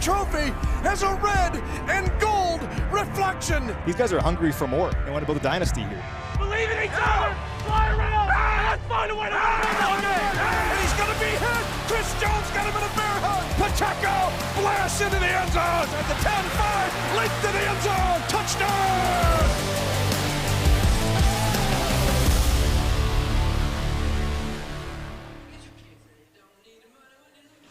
trophy has a red and gold reflection. These guys are hungry for more. They want to build a dynasty here. Believe in each other. Fly around. Let's find a way to win. And he's going to be hit. Chris Jones got him in a bear hug. Pacheco blasts into the end zone at the 10-5, leaped to the end zone. Touchdown.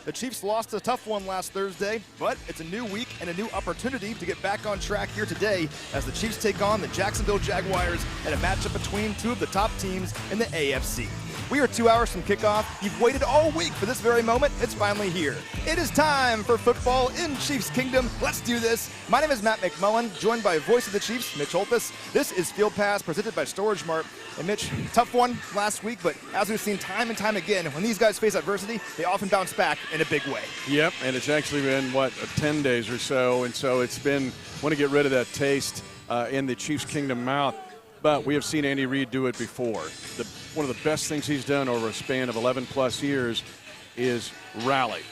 The Chiefs lost a tough one last Thursday, but it's a new week and a new opportunity to get back on track here today as the Chiefs take on the Jacksonville Jaguars and a matchup between two of the top teams in the AFC. We are 2 hours from kickoff. You've waited all week for this very moment. It's finally here. It is time for football in Chiefs Kingdom. Let's do this. My name is Matt McMullen, joined by voice of the Chiefs, Mitch Holthus. This is Field Pass presented by StorageMart. And Mitch, tough one last week, but as we've seen time and time again, when these guys face adversity, they often bounce back in a big way. Yep, and it's actually been, 10 days or so, and so it's been, want to get rid of that taste in the Chiefs Kingdom mouth. But we have seen Andy Reid do it before. One of the best things he's done over a span of 11-plus years is rally.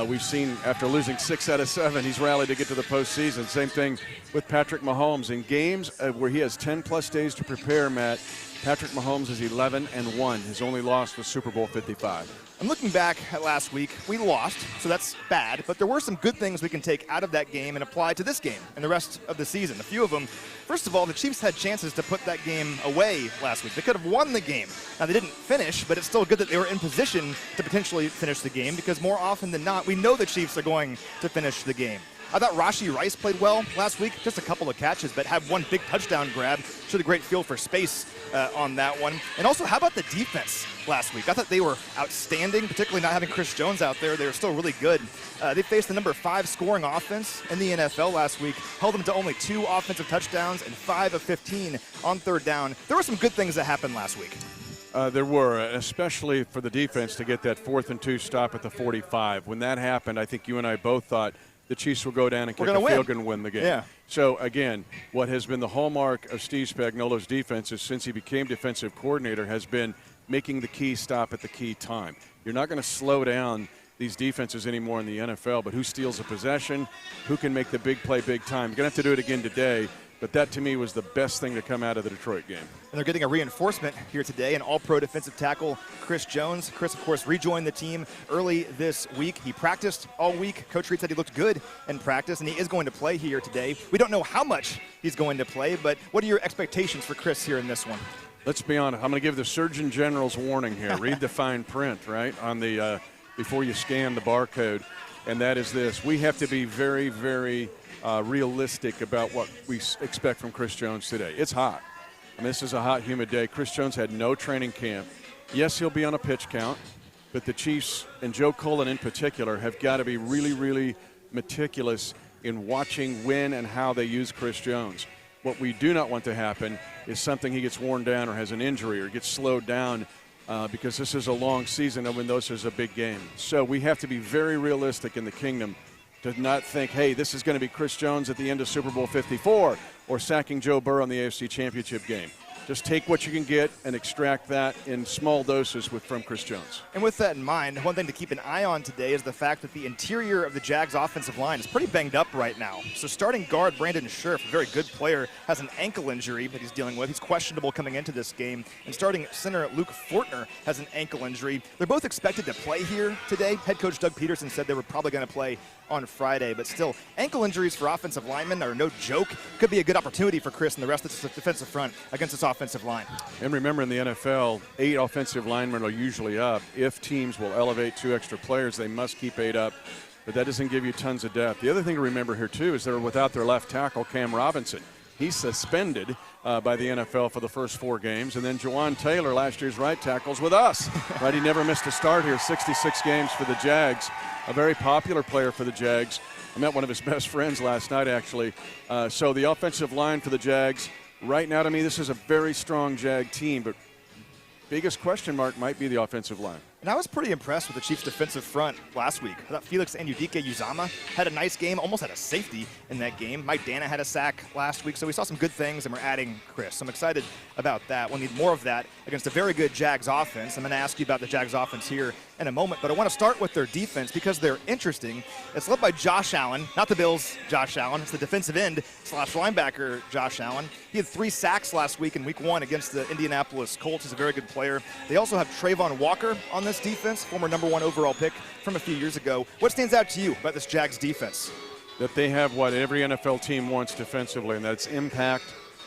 We've seen after losing 6 out of 7, he's rallied to get to the postseason. Same thing with Patrick Mahomes. In games where he has 10-plus days to prepare, Matt, Patrick Mahomes is 11-1. His only loss was Super Bowl 55. I'm looking back at last week. We lost, so that's bad, but there were some good things we can take out of that game and apply to this game and the rest of the season. A few of them. First of all, the Chiefs had chances to put that game away last week. They could have won the game. Now, they didn't finish, but it's still good that they were in position to potentially finish the game because more often than not, we know the Chiefs are going to finish the game. I thought Rashee Rice played well last week, just a couple of catches, but had one big touchdown grab. Showed a great feel for space on that one. And also, how about the defense last week? I thought they were outstanding, particularly not having Chris Jones out there. They were still really good. They faced the number 5 scoring offense in the NFL last week, held them to only 2 offensive touchdowns and 5 of 15 on third down. There were some good things that happened last week. There were, especially for the defense to get that 4th and 2 stop at the 45. When that happened, I think you and I both thought the Chiefs will go down and kick a field goal and win the game. Yeah. So, again, what has been the hallmark of Steve Spagnuolo's defenses since he became defensive coordinator has been making the key stop at the key time. You're not going to slow down these defenses anymore in the NFL, but who steals a possession, who can make the big play big time. You're going to have to do it again today. But that, to me, was the best thing to come out of the Detroit game. And they're getting a reinforcement here today, an all-pro defensive tackle, Chris Jones. Chris, of course, rejoined the team early this week. He practiced all week. Coach Reid said he looked good in practice, and he is going to play here today. We don't know how much he's going to play, but what are your expectations for Chris here in this one? Let's be honest. I'm going to give the Surgeon General's warning here. Read the fine print, right, on the before you scan the barcode, and that is this. We have to be very, very realistic about what we expect from Chris Jones today. It's hot. I mean, this is a hot, humid day. Chris Jones had no training camp. Yes, he'll be on a pitch count, but the Chiefs, and Joe Cullen in particular, have got to be really, really meticulous in watching when and how they use Chris Jones. What we do not want to happen is something he gets worn down or has an injury or gets slowed down because this is a long season and when this is a big game. So we have to be very realistic in the kingdom to not think, hey, this is going to be Chris Jones at the end of Super Bowl 54 or sacking Joe Burrow in the AFC Championship game. Just take what you can get and extract that in small doses from Chris Jones. And with that in mind, one thing to keep an eye on today is the fact that the interior of the Jags offensive line is pretty banged up right now. So starting guard Brandon Scherff, a very good player, has an ankle injury that he's dealing with. He's questionable coming into this game. And starting center Luke Fortner has an ankle injury. They're both expected to play here today. Head coach Doug Peterson said they were probably going to play on Friday, but still, ankle injuries for offensive linemen are no joke. Could be a good opportunity for Chris and the rest of the defensive front against this offensive line. And remember, in the NFL, 8 offensive linemen are usually up. If teams will elevate 2 extra players, they must keep 8 up, but that doesn't give you tons of depth. The other thing to remember here, too, is they're without their left tackle, Cam Robinson. He's suspended by the NFL for the first 4 games. And then Jawan Taylor, last year's right tackle's with us. Right, he never missed a start here, 66 games for the Jags. A very popular player for the Jags. I met one of his best friends last night, actually. So the offensive line for the Jags, right now to me, this is a very strong Jag team, but biggest question mark might be the offensive line. And I was pretty impressed with the Chiefs' defensive front last week. I thought Felix Anudike-Uzomah had a nice game, almost had a safety in that game. Mike Dana had a sack last week, so we saw some good things, and we're adding Chris. So I'm excited about that. We'll need more of that against a very good Jags offense. I'm going to ask you about the Jags offense here in a moment, but I want to start with their defense because they're interesting. It's led by Josh Allen, not the Bills' Josh Allen. It's the defensive end / linebacker Josh Allen. He had 3 sacks last week in Week 1 against the Indianapolis Colts. He's a very good player. They also have Trayvon Walker on this defense, former #1 overall pick from a few years ago. What stands out to you about this Jags defense? That they have what every NFL team wants defensively, and that's impact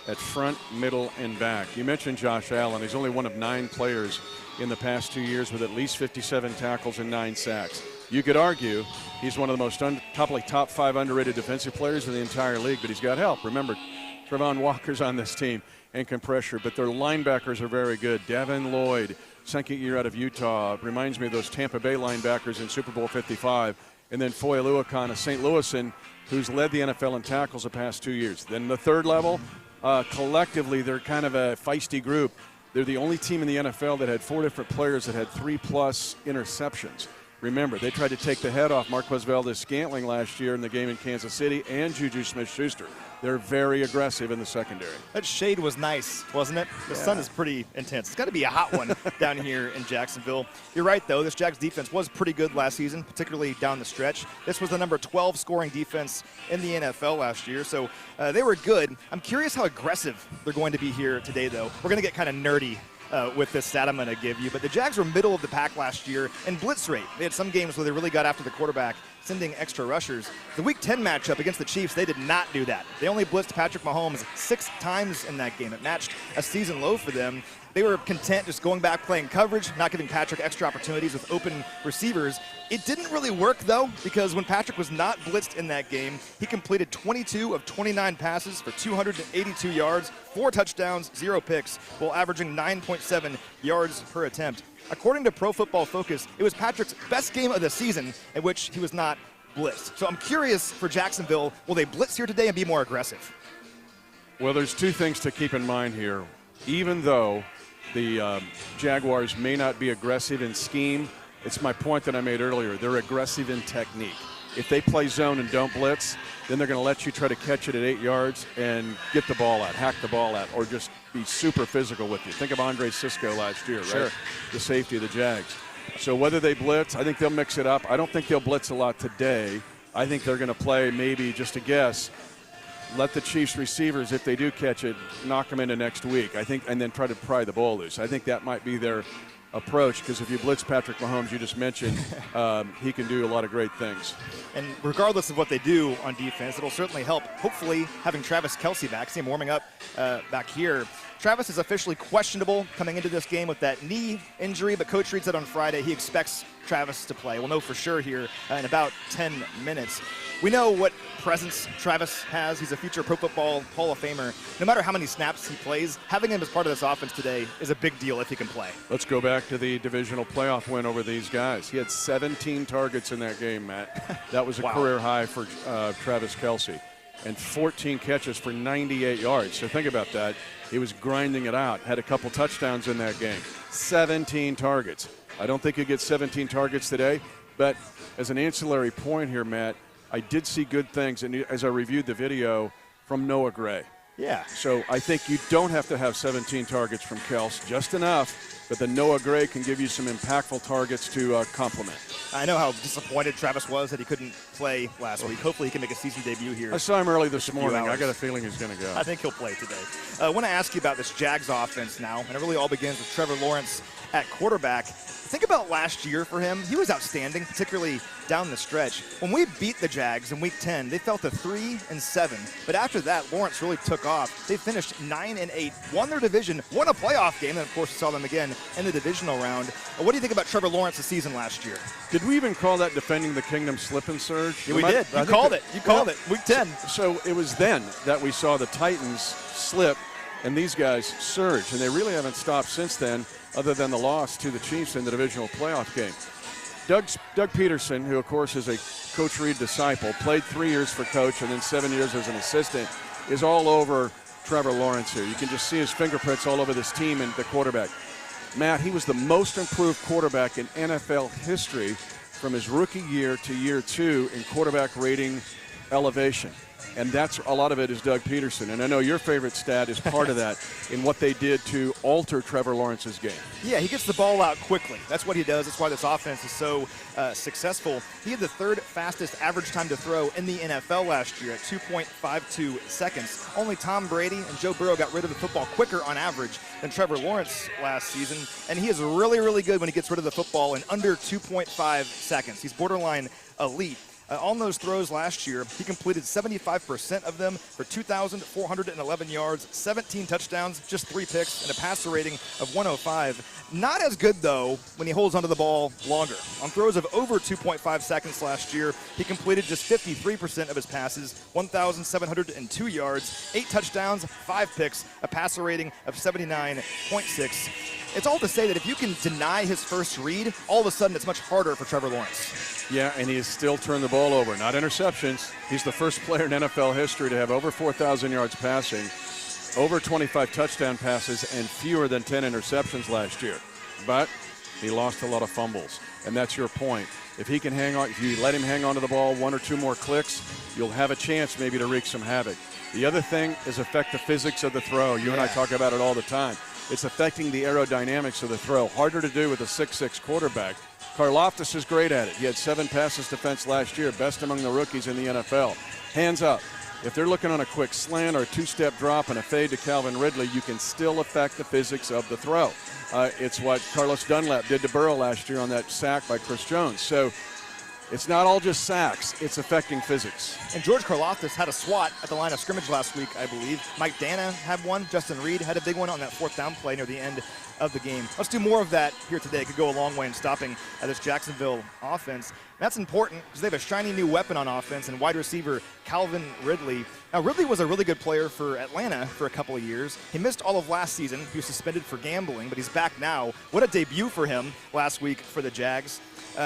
at front, middle, and back. You mentioned Josh Allen. He's only one of 9 players in the past 2 years with at least 57 tackles and 9 sacks. You could argue he's one of the most top 5 underrated defensive players in the entire league, but he's got help. Remember, Trayvon Walker's on this team and can pressure, but their linebackers are very good. Devin Lloyd, second year out of Utah, reminds me of those Tampa Bay linebackers in Super Bowl 55. And then Foye Oluokun, a St. Louisan, who's led the NFL in tackles the past 2 years. Then the third level, collectively, they're kind of a feisty group. They're the only team in the NFL that had 4 different players that had 3+ interceptions. Remember, they tried to take the head off Marquez Valdes-Scantling last year in the game in Kansas City and Juju Smith-Schuster. They're very aggressive in the secondary. That shade was nice, wasn't it? The sun is pretty intense. It's got to be a hot one down here in Jacksonville. You're right, though. This Jags defense was pretty good last season, particularly down the stretch. This was the number 12 scoring defense in the NFL last year, so they were good. I'm curious how aggressive they're going to be here today, though. We're going to get kind of nerdy with this stat I'm going to give you. But the Jags were middle of the pack last year in blitz rate. They had some games where they really got after the quarterback, sending extra rushers. The Week 10 matchup against the Chiefs, they did not do that. They only blitzed Patrick Mahomes 6 times in that game. It matched a season low for them. They were content just going back playing coverage, not giving Patrick extra opportunities with open receivers. It didn't really work, though, because when Patrick was not blitzed in that game, he completed 22 of 29 passes for 282 yards, 4 touchdowns, 0 picks, while averaging 9.7 yards per attempt. According to Pro Football Focus, it was Patrick's best game of the season in which he was not blitzed. So I'm curious for Jacksonville, will they blitz here today and be more aggressive? Well, there's 2 things to keep in mind here. Even though the Jaguars may not be aggressive in scheme, it's my point that I made earlier. They're aggressive in technique. If they play zone and don't blitz, then they're going to let you try to catch it at 8 yards and get the ball out, hack the ball out, or just be super physical with you. Think of Andre Sisco last year, right? Sure. The safety of the Jags. So whether they blitz, I think they'll mix it up. I don't think they'll blitz a lot today. I think they're going to play, maybe just a guess, let the Chiefs receivers, if they do catch it, knock them into next week, I think, and then try to pry the ball loose. I think that might be their approach, because if you blitz Patrick Mahomes, you just mentioned, he can do a lot of great things. And regardless of what they do on defense, it'll certainly help, hopefully, having Travis Kelce back. See him warming up back here. Travis is officially questionable coming into this game with that knee injury, but Coach Reid said on Friday he expects Travis to play. We'll know for sure here in about 10 minutes. We know what presence Travis has. He's a future Pro Football Hall of Famer. No matter how many snaps he plays, having him as part of this offense today is a big deal if he can play. Let's go back to the divisional playoff win over these guys. He had 17 targets in that game, Matt. That was a career high for Travis Kelce. And 14 catches for 98 yards. So think about that. He was grinding it out. Had a couple touchdowns in that game. 17 targets. I don't think he'll get 17 targets today. But as an ancillary point here, Matt, I did see good things, and as I reviewed the video, from Noah Gray. Yeah. So I think you don't have to have 17 targets from Kels, just enough, but then Noah Gray can give you some impactful targets to complement. I know how disappointed Travis was that he couldn't play last week. Hopefully he can make a season debut here. I saw him early this morning. I got a feeling he's going to go. I think he'll play today. I want to ask you about this Jags offense now, and it really all begins with Trevor Lawrence at quarterback. Think about last year for him. He was outstanding, particularly down the stretch. When we beat the Jags in Week 10, they fell to 3-7. But after that, Lawrence really took off. They finished 9-8, won their division, won a playoff game, and of course we saw them again in the divisional round. What do you think about Trevor Lawrence's season last year? Did we even call that defending the kingdom slip and surge? Yeah, we did. You called it. You called it. Week 10. So it was then that we saw the Titans slip and these guys surge, and they really haven't stopped since then, other than the loss to the Chiefs in the divisional playoff game. Doug Peterson, who of course is a Coach Reid disciple, played 3 years for Coach and then 7 years as an assistant, is all over Trevor Lawrence here. You can just see his fingerprints all over this team and the quarterback. Matt, he was the most improved quarterback in NFL history from his rookie year to year 2 in quarterback rating elevation. And that's a lot of it is Doug Peterson. And I know your favorite stat is part of that in what they did to alter Trevor Lawrence's game. Yeah, he gets the ball out quickly. That's what he does. That's why this offense is so successful. He had the third fastest average time to throw in the NFL last year at 2.52 seconds. Only Tom Brady and Joe Burrow got rid of the football quicker on average than Trevor Lawrence last season. And he is really, really good when he gets rid of the football in under 2.5 seconds. He's borderline elite. On those throws last year, he completed 75% of them for 2,411 yards, 17 touchdowns, just 3 picks, and a passer rating of 105. Not as good, though, when he holds onto the ball longer. On throws of over 2.5 seconds last year, he completed just 53% of his passes, 1,702 yards, 8 touchdowns, 5 picks, a passer rating of 79.6. It's all to say that if you can deny his first read, all of a sudden it's much harder for Trevor Lawrence. Yeah, and he has still turned the ball over, not interceptions. He's the first player in NFL history to have over 4,000 yards passing, over 25 touchdown passes, and fewer than 10 interceptions last year. But he lost a lot of fumbles, and that's your point. If he can hang on, if you let him hang on to the ball 1 or 2 more clicks, you'll have a chance maybe to wreak some havoc. The other thing is affect the physics of the throw. You and I talk about it all the time. It's affecting the aerodynamics of the throw. Harder to do with a 6'6" quarterback. Holthus is great at it. He had 7 passes defense last year, best among the rookies in the NFL. Hands up. If they're looking on a quick slant or a 2-step drop and a fade to Calvin Ridley, you can still affect the physics of the throw. It's what Carlos Dunlap did to Burrow last year on that sack by Chris Jones. So it's not all just sacks, it's affecting physics. And George Karlaftis had a swat at the line of scrimmage last week, I believe. Mike Dana had one. Justin Reed had a big one on that 4th down play near the end of the game. Let's do more of that here today. It could go a long way in stopping this Jacksonville offense. That's important because they have a shiny new weapon on offense and wide receiver Calvin Ridley. Now, Ridley was a really good player for Atlanta for a couple of years. He missed all of last season. He was suspended for gambling, but he's back now. What a debut for him last week for the Jags.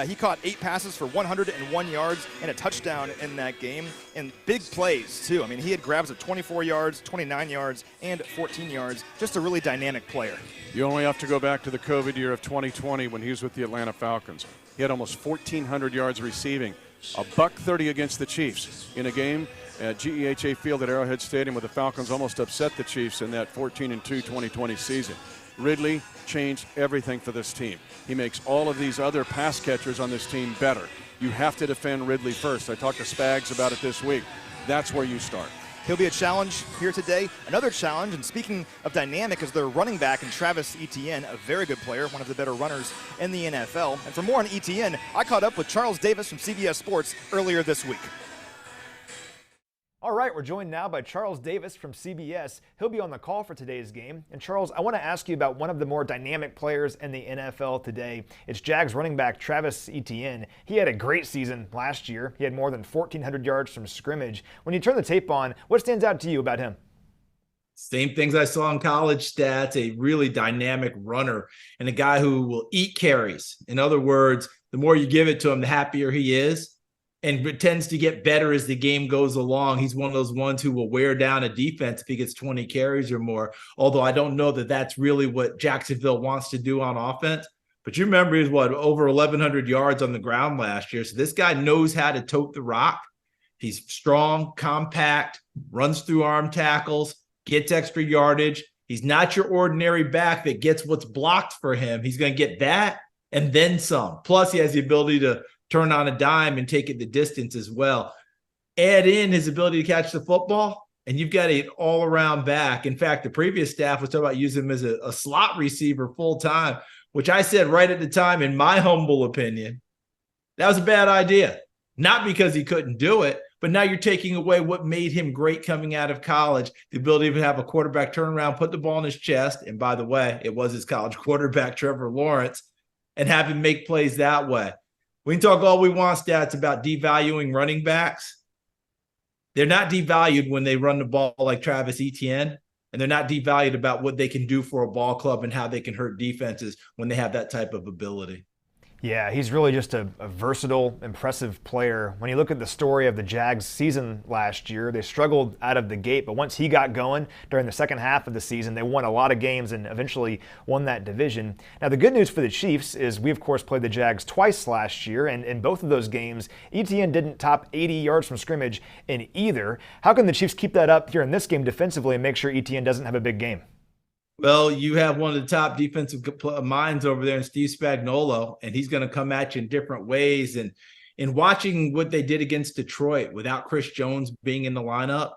He caught 8 passes for 101 yards and a touchdown in that game, and big plays, too. I mean, he had grabs of 24 yards, 29 yards, and 14 yards. Just a really dynamic player. You only have to go back to the COVID year of 2020 when he was with the Atlanta Falcons. He had almost 1,400 yards receiving, $130 against the Chiefs in a game at GEHA Field at Arrowhead Stadium where the Falcons almost upset the Chiefs in that 14-2 2020 season. Ridley changed everything for this team. He makes all of these other pass catchers on this team better. You have to defend Ridley first. I talked to Spags about it this week. That's where you start. He'll be a challenge here today. Another challenge, and speaking of dynamic, is their running back in Travis Etienne, a very good player, one of the better runners in the NFL. And for more on Etienne, I caught up with Charles Davis from CBS Sports earlier this week. All right, we're joined now by Charles Davis from CBS. He'll be on the call for today's game. And Charles, I want to ask you about one of the more dynamic players in the NFL today. It's Jags running back Travis Etienne. He had a great season last year. He had more than 1,400 yards from scrimmage. When you turn the tape on, what stands out to you about him? Same things I saw in college stats, a really dynamic runner and a guy who will eat carries. In other words, the more you give it to him, the happier he is. And it tends to get better as the game goes along. He's one of those ones who will wear down a defense if he gets 20 carries or more, although I don't know that that's really what Jacksonville wants to do on offense. But you remember he was, over 1,100 yards on the ground last year. So this guy knows how to tote the rock. He's strong, compact, runs through arm tackles, gets extra yardage. He's not your ordinary back that gets what's blocked for him. He's going to get that and then some. Plus, he has the ability to turn on a dime and take it the distance as well. Add in his ability to catch the football, and you've got an all-around back. In fact, the previous staff was talking about using him as a slot receiver full-time, which I said right at the time, in my humble opinion, that was a bad idea. Not because he couldn't do it, but now you're taking away what made him great coming out of college, the ability to have a quarterback turn around, put the ball in his chest, and by the way, it was his college quarterback, Trevor Lawrence, and have him make plays that way. We can talk all we want stats about devaluing running backs. They're not devalued when they run the ball like Travis Etienne, and they're not devalued about what they can do for a ball club and how they can hurt defenses when they have that type of ability. Yeah, he's really just a versatile, impressive player. When you look at the story of the Jags season last year, they struggled out of the gate, but once he got going during the second half of the season, they won a lot of games and eventually won that division. Now, the good news for the Chiefs is we, of course, played the Jags twice last year, and in both of those games, ETN didn't top 80 yards from scrimmage in either. How can the Chiefs keep that up here in this game defensively and make sure ETN doesn't have a big game? Well, you have one of the top defensive minds over there in Steve Spagnuolo, and he's going to come at you in different ways. And in watching what they did against Detroit without Chris Jones being in the lineup,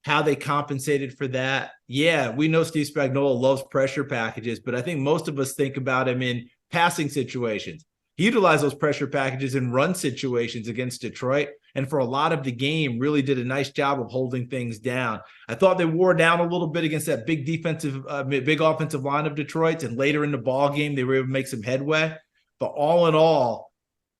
how they compensated for that. Yeah, we know Steve Spagnuolo loves pressure packages, but I think most of us think about him in passing situations. He utilized those pressure packages in run situations against Detroit, and for a lot of the game really did a nice job of holding things down. I thought they wore down a little bit against that big offensive line of Detroit's, and later in the ball game they were able to make some headway. But all in all,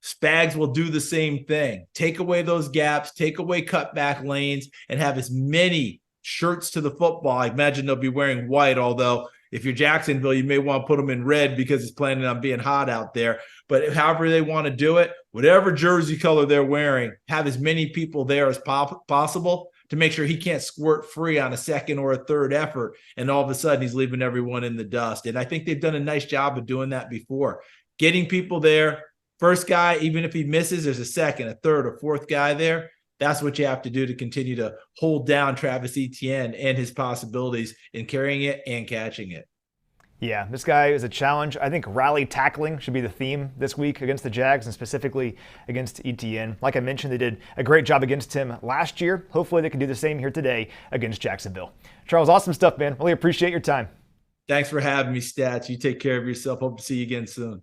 Spags will do the same thing. Take away those gaps, take away cutback lanes, and have as many shirts to the football. I imagine they'll be wearing white, although if you're Jacksonville, you may want to put them in red because it's planning on being hot out there. But however they want to do it, whatever jersey color they're wearing, have as many people there as possible to make sure he can't squirt free on a second or a third effort, and all of a sudden he's leaving everyone in the dust. And I think they've done a nice job of doing that before. Getting people there, first guy, even if he misses, there's a second, a third, a fourth guy there. That's what you have to do to continue to hold down Travis Etienne and his possibilities in carrying it and catching it. Yeah, this guy is a challenge. I think rally tackling should be the theme this week against the Jags and specifically against Etienne. Like I mentioned, they did a great job against him last year. Hopefully they can do the same here today against Jacksonville. Charles, awesome stuff, man. Really appreciate your time. Thanks for having me, Stats. You take care of yourself. Hope to see you again soon.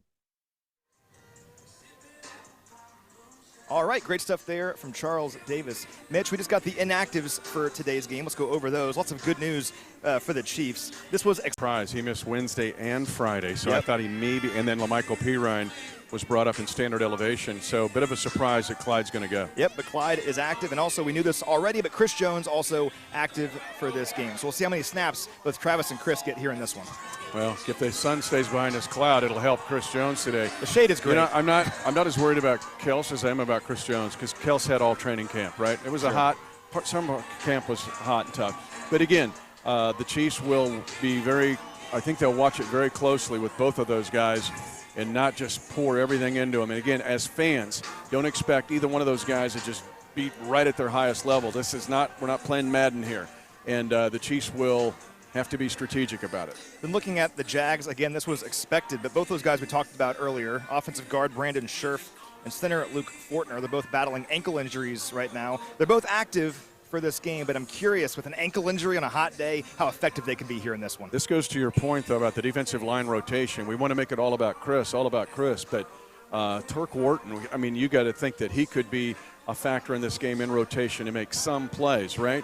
All right, great stuff there from Charles Davis. Mitch, we just got the inactives for today's game. Let's go over those. Lots of good news for the Chiefs. This was a surprise. He missed Wednesday and Friday, so I Yep. thought he maybe – and then LaMichael Pirine was brought up in standard elevation. So a bit of a surprise that Clyde's going to go. Yep, but Clyde is active, and also we knew this already, but Chris Jones also active for this game. So we'll see how many snaps both Travis and Chris get here in this one. Well, if the sun stays behind this cloud, it'll help Chris Jones today. The shade is great. You know, I'm not as worried about Kels as I am about Chris Jones, because Kels had all training camp, right? It was some camp was hot and tough. But again, the Chiefs will be I think they'll watch it very closely with both of those guys and not just pour everything into them. And again, as fans, don't expect either one of those guys to just be right at their highest level. We're not playing Madden here. And the Chiefs will have to be strategic about it. Then looking at the Jags, again, this was expected, but both those guys we talked about earlier, offensive guard Brandon Scherf and center Luke Fortner, they're both battling ankle injuries right now. They're both active for this game, but I'm curious, with an ankle injury on a hot day, how effective they can be here in this one. This goes to your point, though, about the defensive line rotation. We want to make it all about Chris, but Turk Wharton, I mean, you got to think that he could be a factor in this game in rotation and make some plays, right?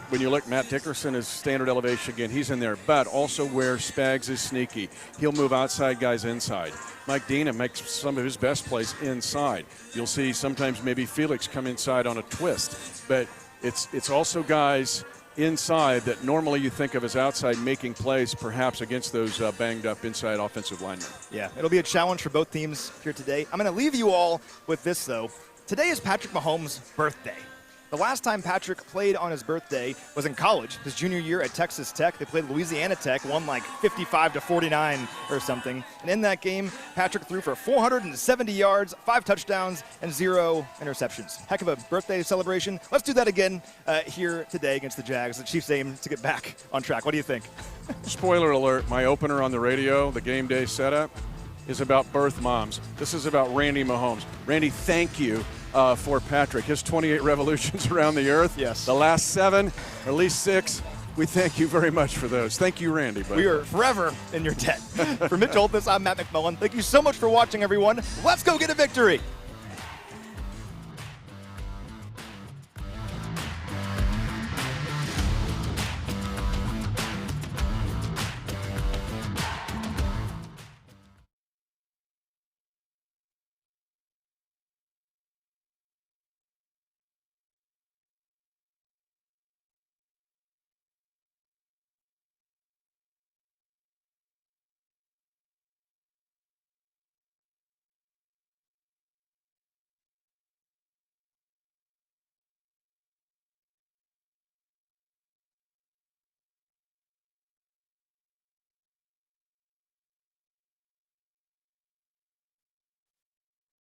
When you look, Matt Dickerson is standard elevation again. He's in there, but also where Spags is sneaky. He'll move outside guys inside. Mike Dina makes some of his best plays inside. You'll see sometimes maybe Felix come inside on a twist, but it's also guys inside that normally you think of as outside making plays perhaps against those banged up inside offensive linemen. Yeah, it'll be a challenge for both teams here today. I'm going to leave you all with this, though. Today is Patrick Mahomes' birthday. The last time Patrick played on his birthday was in college, his junior year at Texas Tech. They played Louisiana Tech, won like 55-49 or something. And in that game, Patrick threw for 470 yards, 5 touchdowns, and 0 interceptions. Heck of a birthday celebration. Let's do that again here today against the Jags. The Chiefs aim to get back on track. What do you think? Spoiler alert, my opener on the radio, the game day setup, is about birth moms. This is about Randy Mahomes. Randy, thank you for Patrick. His 28 revolutions around the earth. Yes. The last 7, or at least 6, we thank you very much for those. Thank you, Randy. Buddy. We are forever in your debt. For Mitch Holthus, I'm Matt McMullen. Thank you so much for watching, everyone. Let's go get a victory.